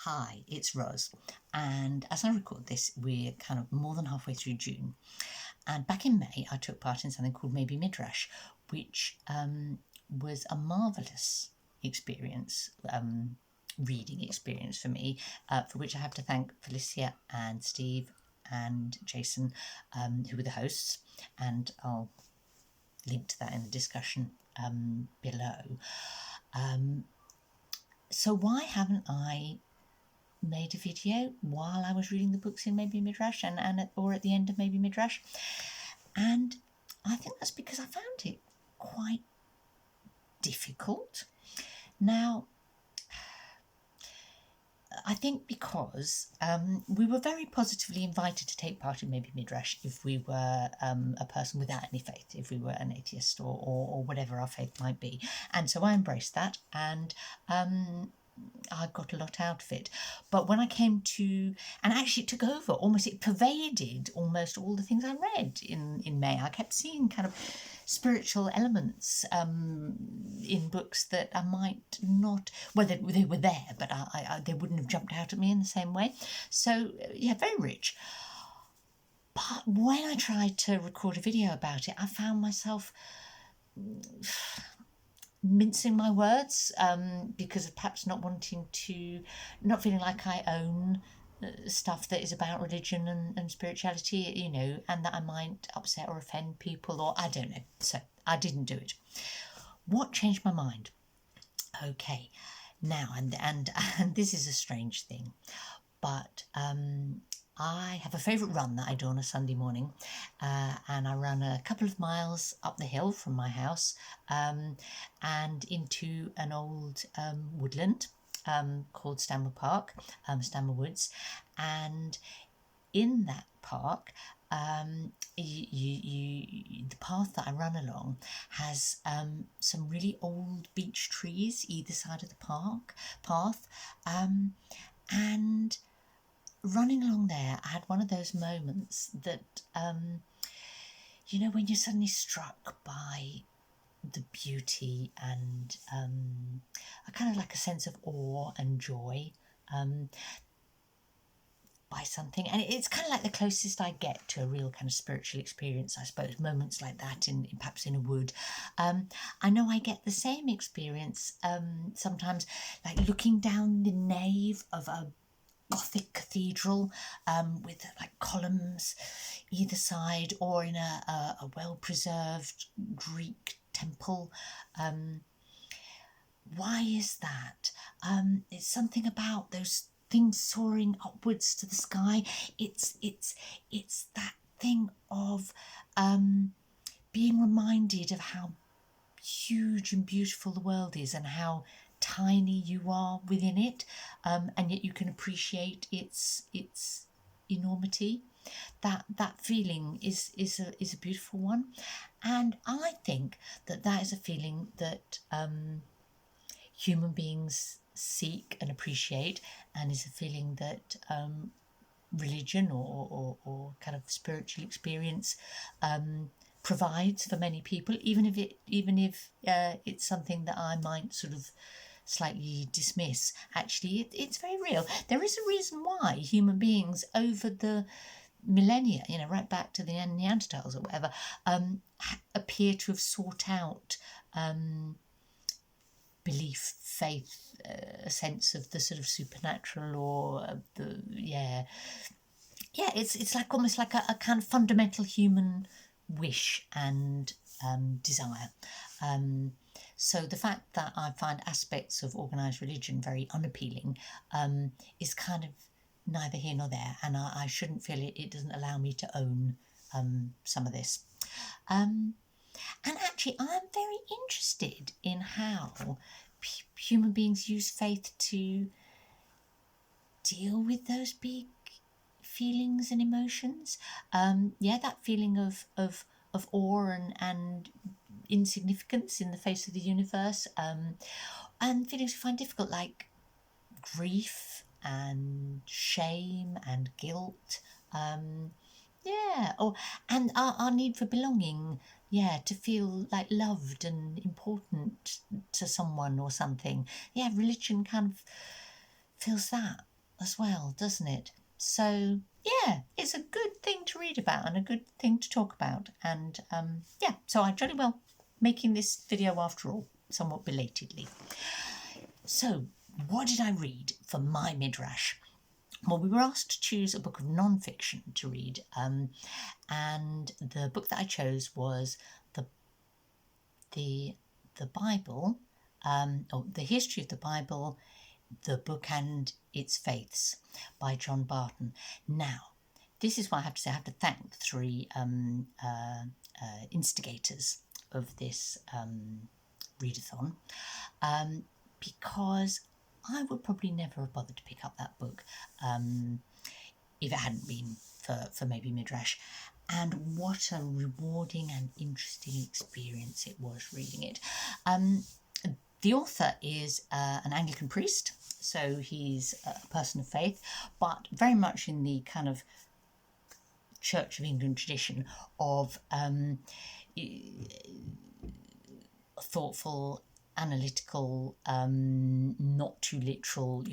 Hi, it's Roz, and as I record this, we're kind of more than halfway through June. And back in May, I took part in something called Maybe Midrash, which was a marvellous experience, reading experience for me, for which I have to thank Felicia and Steve and Jason, who were the hosts, and I'll link to that in the discussion below. So why haven't I made a video while I was reading the books in Maybe Midrash or at the end of Maybe Midrash? And I think that's because I found it quite difficult. Now, I think because we were very positively invited to take part in Maybe Midrash if we were a person without any faith, if we were an atheist or whatever our faith might be. And so I embraced that, and I got a lot out of it. But when I came to, and actually it took over, almost it pervaded almost all the things I read in May. I kept seeing kind of spiritual elements in books that I might not, well, they were there, but they wouldn't have jumped out at me in the same way. So yeah, very rich. But when I tried to record a video about it, I found myself mincing my words because of perhaps not feeling like I own stuff that is about religion and spirituality, you know, and that I might upset or offend people, or I don't know. So I didn't do it. What changed my mind? Okay, now, and this is a strange thing, but I have a favourite run that I do on a Sunday morning, and I run a couple of miles up the hill from my house and into an old woodland called Stanmer Park, Stanmer Woods, and in that park the path that I run along has some really old beech trees either side of the path, and running along there, I had one of those moments that, you know, when you're suddenly struck by the beauty and a kind of like a sense of awe and joy by something. And it's kind of like the closest I get to a real kind of spiritual experience, I suppose, moments like that in perhaps in a wood. I know I get the same experience sometimes, like looking down the nave of a Gothic cathedral with like columns either side, or in a well-preserved Greek temple. Why is that? It's something about those things soaring upwards to the sky. It's that thing of being reminded of how huge and beautiful the world is and how tiny you are within it, and yet you can appreciate its enormity. That feeling is a beautiful one, and I think that is a feeling that human beings seek and appreciate, and is a feeling that religion or kind of spiritual experience provides for many people, even if it's something that I might sort of slightly dismiss. Actually, it's very real. There is a reason why human beings over the millennia, you know, right back to the Neanderthals or whatever, appear to have sought out belief, faith, a sense of the sort of supernatural, or it's like almost like a kind of fundamental human wish and desire. So the fact that I find aspects of organised religion very unappealing is kind of neither here nor there, and I shouldn't feel it doesn't allow me to own some of this. And actually, I'm very interested in how human beings use faith to deal with those big feelings and emotions. That feeling of awe and insignificance in the face of the universe, and feelings we find difficult, like grief and shame and guilt, and our need for belonging, to feel like loved and important to someone or something. Religion kind of feels that. as well, doesn't it? So yeah, it's a good thing to read about and a good thing to talk about. And yeah, so I jolly well making this video after all, somewhat belatedly. So what did I read for my Midrash? Well, we were asked to choose a book of non-fiction to read, and the book that I chose was the Bible, or the history of the Bible, the book and its faiths by John Barton. Now, this is what I have to say. I have to thank the three instigators of this readathon, because I would probably never have bothered to pick up that book if it hadn't been for Maybe Midrash. And what a rewarding and interesting experience it was reading it. The author is an Anglican priest, so he's a person of faith, but very much in the kind of Church of England tradition of thoughtful, analytical, not too literal,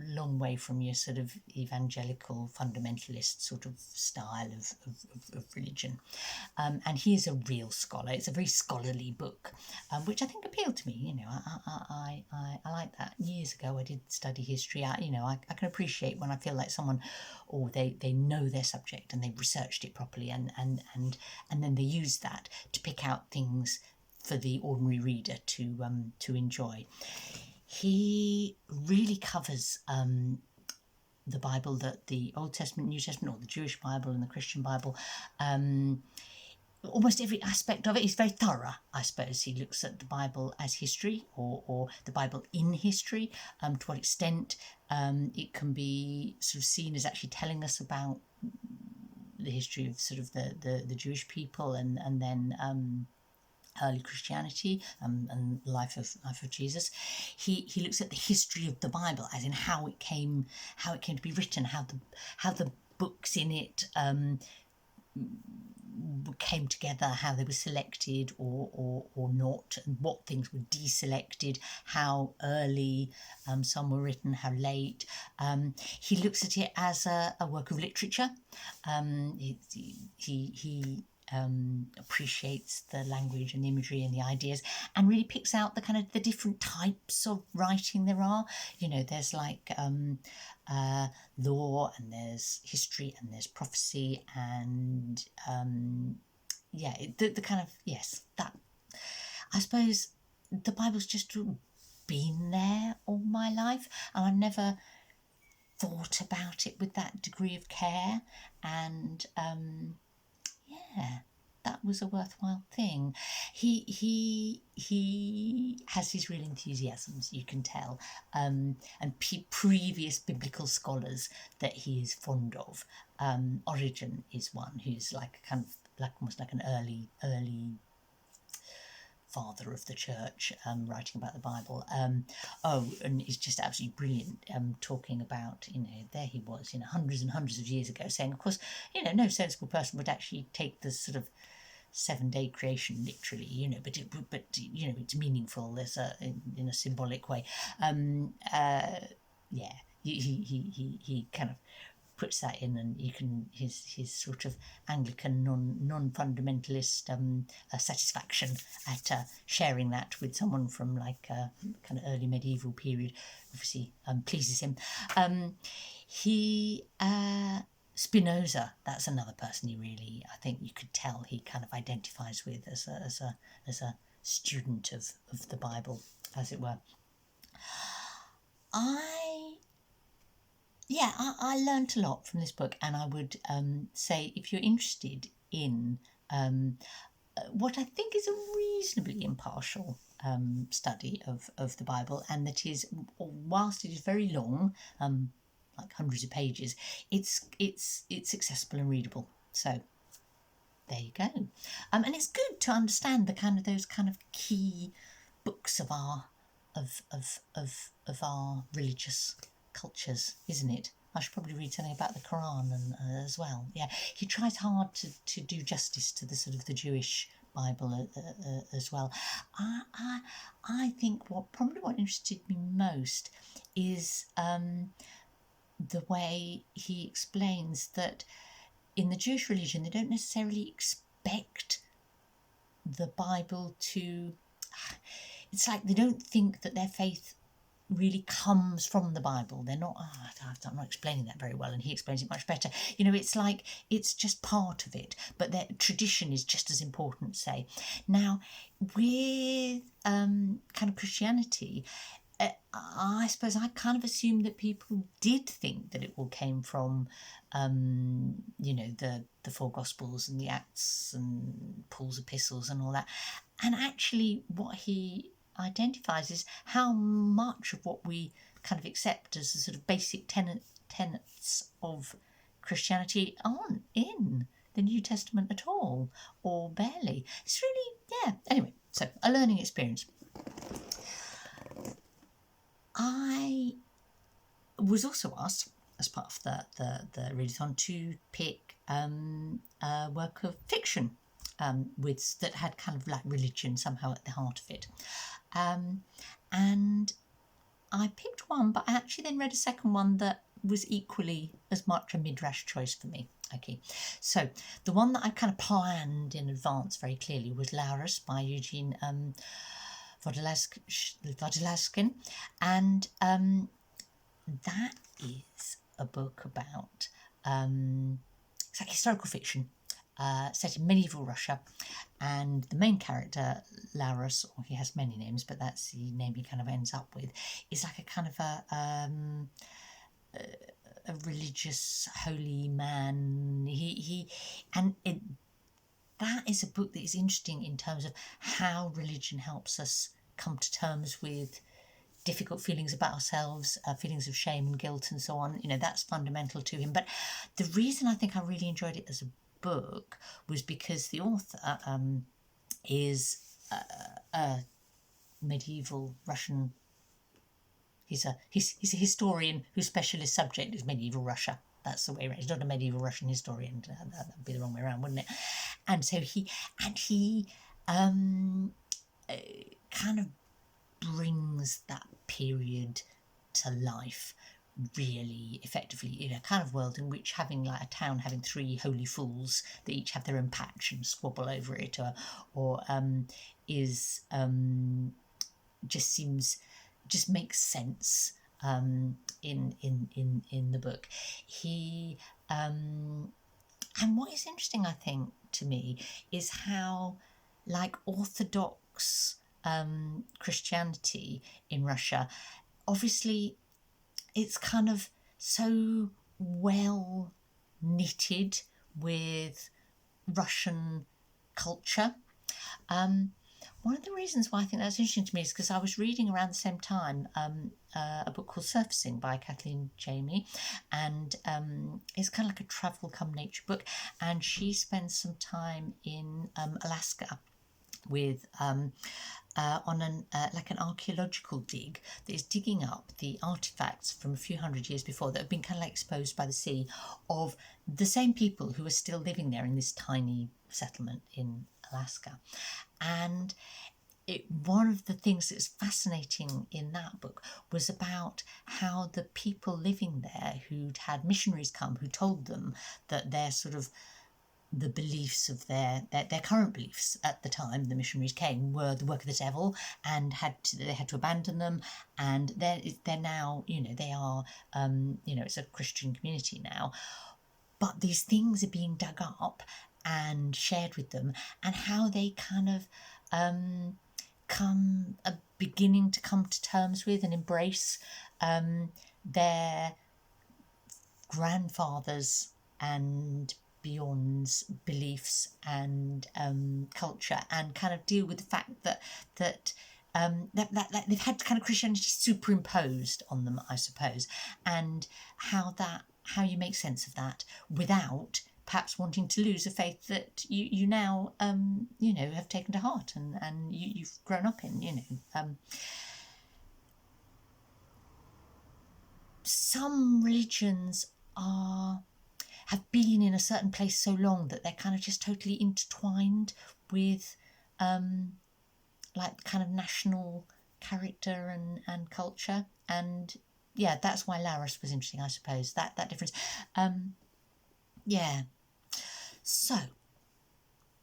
long way from your sort of evangelical fundamentalist sort of style of religion. And he is a real scholar. It's a very scholarly book, which I think appealed to me. I like that. Years ago, I did study history. I can appreciate when I feel like someone, they know their subject and they've researched it properly, and then they use that to pick out things for the ordinary reader to enjoy. He really covers the Bible, the Old Testament, New Testament, or the Jewish Bible and the Christian Bible. Almost every aspect of it. He's very thorough, I suppose. He looks at the Bible as history, or the Bible in history, to what extent it can be sort of seen as actually telling us about the history of sort of the Jewish people, and then early Christianity, and the life of Jesus. He looks at the history of the Bible, as in how it came to be written, how the books in it came together, how they were selected or not, and what things were deselected, how early some were written, how late. He looks at it as a work of literature. He appreciates the language and the imagery and the ideas, and really picks out the different types of writing there are. There's like law, and there's history, and there's prophecy, and that I suppose the Bible's just been there all my life, and I've never thought about it with that degree of care, and that was a worthwhile thing. He has his real enthusiasms, you can tell, and previous biblical scholars that he is fond of. Origen is one who's like almost like an early father of the church, writing about the Bible. And he's just absolutely brilliant, talking about, there he was, hundreds and hundreds of years ago, saying, of course, no sensible person would actually take the sort of 7-day creation literally, but it's meaningful. There's in a symbolic way. He kind of puts that in, and you can his sort of Anglican non-fundamentalist satisfaction at sharing that with someone from like a kind of early medieval period obviously pleases him. Spinoza, that's another person he really, I think you could tell he kind of identifies with as a student of the Bible, as it were. I learnt a lot from this book, and I would say, if you're interested in what I think is a reasonably impartial study of the Bible, and that is, whilst it is very long, like hundreds of pages, it's accessible and readable. So there you go. And it's good to understand those kind of key books of our religious cultures, isn't it? I should probably read something about the Quran as well. Yeah, he tries hard to do justice to the sort of the Jewish Bible as well. I think what interested me most is the way he explains that in the Jewish religion, they don't necessarily expect the Bible to... It's like they don't think that their faith really comes from the Bible. They're not... I'm not explaining that very well, and he explains it much better. You know, it's like it's just part of it, but their tradition is just as important, say. Now, with kind of Christianity, I suppose I kind of assumed that people did think that it all came from, you know, the four Gospels and the Acts and Paul's epistles and all that. And actually what he identifies is how much of what we kind of accept as the sort of basic tenets of Christianity aren't in the New Testament at all, or barely. It's really, yeah. Anyway, so a learning experience. I was also asked, as part of the readathon, to pick a work of fiction that had kind of like religion somehow at the heart of it. And I picked one, but I actually then read a second one that was equally as much a midrash choice for me. Okay, so the one that I kind of planned in advance very clearly was Laurus by Eugene Vodolazkin, and that is a book about it's like historical fiction set in medieval Russia, and the main character, Laurus, or he has many names, but that's the name he kind of ends up with, is like a kind of a religious holy man. That is a book that is interesting in terms of how religion helps us come to terms with difficult feelings about ourselves, feelings of shame and guilt and so on. You know, that's fundamental to him. But the reason I think I really enjoyed it as a book was because the author is a medieval Russian... He's a historian whose specialist subject is medieval Russia. That's the way around. He's not a medieval Russian historian. That would be the wrong way around, wouldn't it? And so he kind of brings that period to life really effectively, in a kind of world in which having like a town having three holy fools that each have their own patch and squabble over it, or is just makes sense in the book. He and what is interesting, I think, to me, is how like Orthodox Christianity in Russia, obviously it's kind of so well knitted with Russian culture. One of the reasons why I think that's interesting to me is because I was reading around the same time a book called Surfacing by Kathleen, and it's kind of like a travel come nature book, and she spends some time in Alaska with on an archaeological dig that is digging up the artifacts from a few hundred years before that have been kind of like exposed by the sea, of the same people who are still living there in this tiny settlement in Alaska. And one of the things that's fascinating in that book was about how the people living there who'd had missionaries come who told them that their sort of the beliefs of their current beliefs at the time the missionaries came were the work of the devil, and they had to abandon them, and they're now, you know, they are you know, it's a Christian community now, but these things are being dug up and shared with them, and how they kind of beginning to come to terms with and embrace their grandfathers and beyond's beliefs and culture, and kind of deal with the fact that they've had kind of Christianity superimposed on them, I suppose, and how you make sense of that without perhaps wanting to lose a faith that you now you know, have taken to heart and you've grown up in, you know. Some religions have been in a certain place so long that they're kind of just totally intertwined with like kind of national character and culture, and yeah, that's why Laurus was interesting, I suppose, that difference. Yeah. So,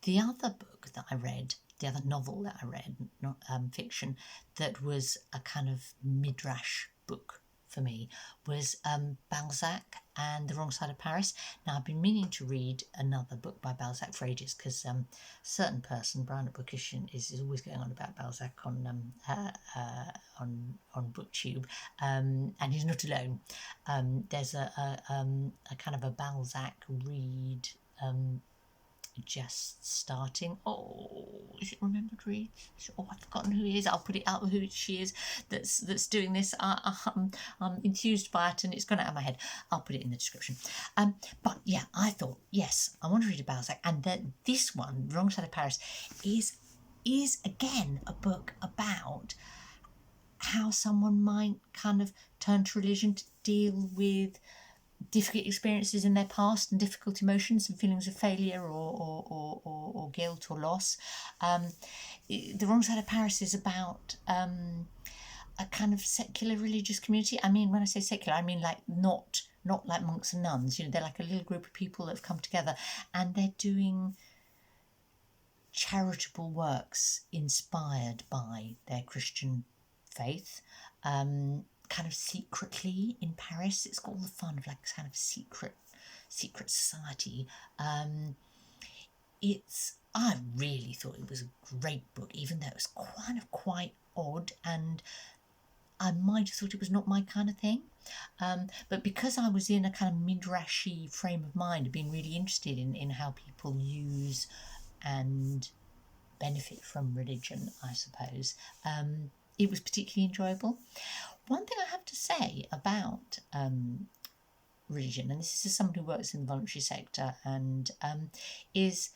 the other book that I read, the other novel that I read, not fiction, that was a kind of midrash book for me was Balzac and The Wrong Side of Paris. Now, I've been meaning to read another book by Balzac for ages because a certain person, Brian at Bookish, is always going on about Balzac on BookTube, and he's not alone. There's a kind of a Balzac read just starting. Oh, is it Remembered Reads? Oh, I've forgotten who he is. I'll put it out who she is that's doing this. I'm enthused by it and it's gone out of my head. I'll put it in the description. But yeah, I thought, yes, I want to read a Balzac, and that this one, Wrong Side of Paris, is again a book about how someone might kind of turn to religion to deal with difficult experiences in their past and difficult emotions and feelings of failure or guilt or loss. The Wrong Side of Paris is about a kind of secular religious community. I mean, when I say secular, I mean like not like monks and nuns. You know, they're like a little group of people that have come together and they're doing charitable works inspired by their Christian faith. Kind of secretly in Paris. It's got all the fun of like kind of secret society. I really thought it was a great book, even though it was kind of quite odd, and I might have thought it was not my kind of thing. But because I was in a kind of midrashy frame of mind, being really interested in how people use and benefit from religion, I suppose, it was particularly enjoyable. One thing I have to say about religion, and this is as someone who works in the voluntary sector, and is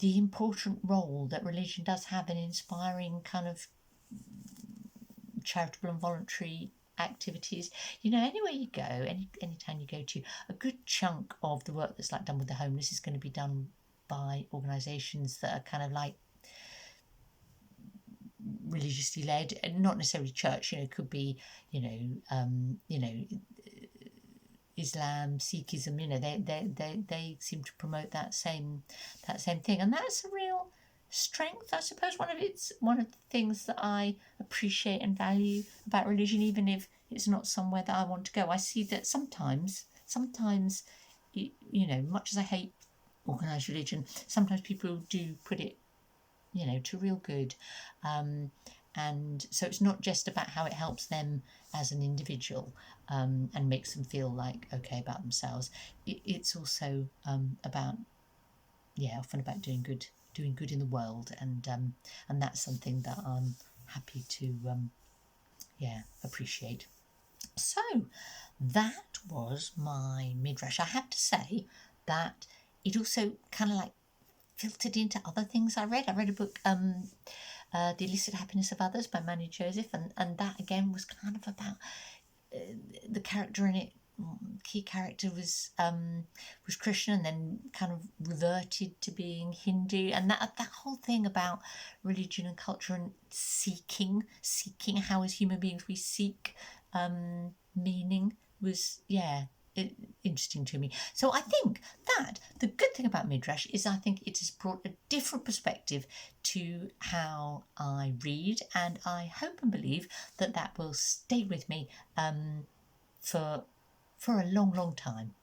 the important role that religion does have in inspiring kind of charitable and voluntary activities. You know, anywhere you go, any town you go to, a good chunk of the work that's like done with the homeless is going to be done by organisations that are kind of like religiously led, and not necessarily church. You know, it could be Islam, Sikhism. You know, they seem to promote that same thing, and that's a real strength, I suppose. One of the things that I appreciate and value about religion, even if it's not somewhere that I want to go. I see that sometimes, you know, much as I hate organised religion, sometimes people do put it, you know, to real good. And so it's not just about how it helps them as an individual and makes them feel like okay about themselves. It's also about, often about doing good in the world, and that's something that I'm happy to appreciate. So that was my midrash. I have to say that it also kind of like filtered into other things I read. I read a book, The Illicit Happiness of Others by Manu, and that again was kind of about the character in it. Key character was Christian and then kind of reverted to being Hindu, and that whole thing about religion and culture and seeking how as human beings we seek meaning was interesting to me. So I think that the good thing about Midrash is I think it has brought a different perspective to how I read, and I hope and believe that will stay with me for a long, long time.